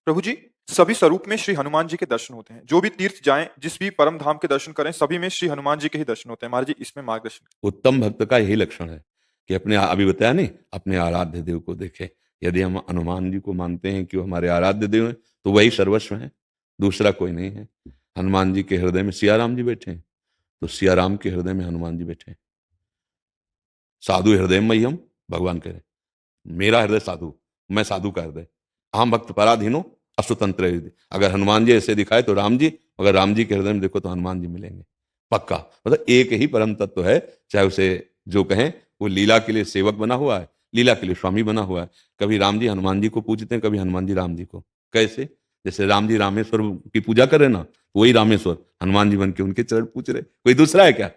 प्रभु जी, सभी स्वरूप में श्री हनुमान जी के दर्शन होते हैं। जो भी तीर्थ जाएँ, जिस भी परम धाम के दर्शन करें, सभी में श्री हनुमान जी के ही दर्शन होते हैं। महाराज जी, इसमें मार्गदर्शन। उत्तम भक्त का यही लक्षण है कि अपने अभी बताया नहीं, अपने आराध्य देव को देखे। यदि हम हनुमान जी को मानते हैं कि वो हमारे आराध्य देव हैं, तो वही सर्वस्व है, दूसरा कोई नहीं है। हनुमान जी के हृदय में सिया राम जी बैठे हैं, तो सिया राम के हृदय में हनुमान जी बैठे हैं। साधु हृदय मह्यम, भगवान कह रहे हैं, मेरा हृदय साधु, मैं साधु का हृदय। अहम भक्त पराधीनो अश्वतंत्र हृदय। अगर हनुमान जी ऐसे दिखाए तो राम जी, अगर राम जी के हृदय में देखो तो हनुमान जी मिलेंगे पक्का। मतलब एक ही परम तत्व है, चाहे उसे जो कहें। वो लीला के लिए सेवक बना हुआ है, लीला के लिए स्वामी बना हुआ है। कभी राम जी हनुमान जी को पूजते हैं, कभी हनुमान जी राम जी को। कैसे? जैसे राम जी रामेश्वर की पूजा कर रहे ना, वही रामेश्वर हनुमान जी बन के उनके चरण पूछ रहे। कोई दूसरा है क्या?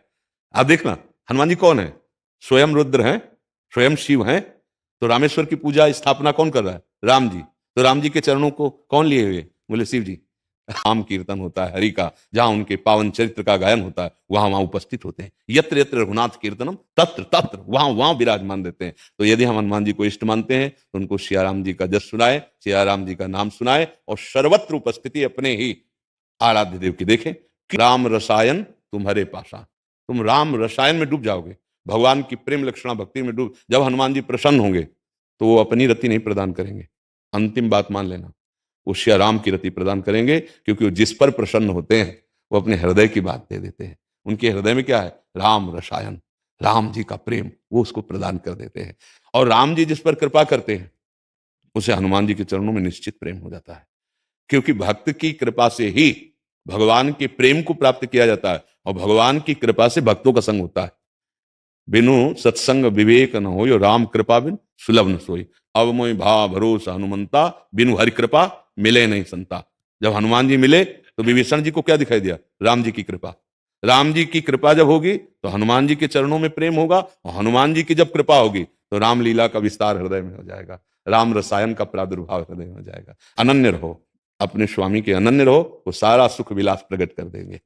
आप देखना, हनुमान जी कौन है? स्वयं रुद्र हैं, स्वयं शिव हैं। तो रामेश्वर की पूजा स्थापना कौन कर रहा है? राम जी। तो राम जी के चरणों को कौन लिए हुए? बोले शिव जी। नाम कीर्तन होता है हरि का, जहां उनके पावन चरित्र का गायन होता है, वहां वहां उपस्थित होते हैं। यत्र यत्र रघुनाथ कीर्तनम तत्र तत्र, वहां वहां विराजमान देते हैं। तो यदि हम हनुमान जी को इष्ट मानते हैं, तो उनको सियाराम जी का जस सुनाए, सियाराम जी का नाम सुनाए, और सर्वत्र उपस्थिति अपने ही आराध्य देव की देखें। राम रसायन तुम्हारे पासा, तुम राम रसायन में डूब जाओगे, भगवान की प्रेम लक्षणा भक्ति में डूब। जब हनुमान जी प्रसन्न होंगे तो वो अपनी रति नहीं प्रदान करेंगे, अंतिम बात मान लेना, वो श्री राम की रति प्रदान करेंगे। क्योंकि वो जिस पर प्रसन्न होते हैं, वो अपने हृदय की बात दे देते हैं। उनके हृदय में क्या है? राम रसायन, राम जी का प्रेम, वो उसको प्रदान कर देते हैं। और राम जी जिस पर कृपा करते हैं, उसे हनुमान जी के चरणों में निश्चित प्रेम हो जाता है। क्योंकि भक्त की कृपा से ही भगवान के प्रेम को प्राप्त किया जाता है, और भगवान की कृपा से भक्तों का संग होता है। बिनु सत्संग विवेक न हो, राम कृपा बिन सुलभ न सोई। अब मोहि भाव भरोसा हनुमंता, बिनु हरि कृपा मिले नहीं संता। जब हनुमान जी मिले तो विभीषण जी को क्या दिखाई दिया? राम जी की कृपा। राम जी की कृपा जब होगी तो हनुमान जी के चरणों में प्रेम होगा, और हनुमान जी की जब कृपा होगी तो रामलीला का विस्तार हृदय में हो जाएगा, राम रसायन का प्रादुर्भाव हृदय में हो जाएगा। अनन्य रहो, अपने स्वामी के अनन्य रहो, वो सारा सुख विलास प्रकट कर देंगे।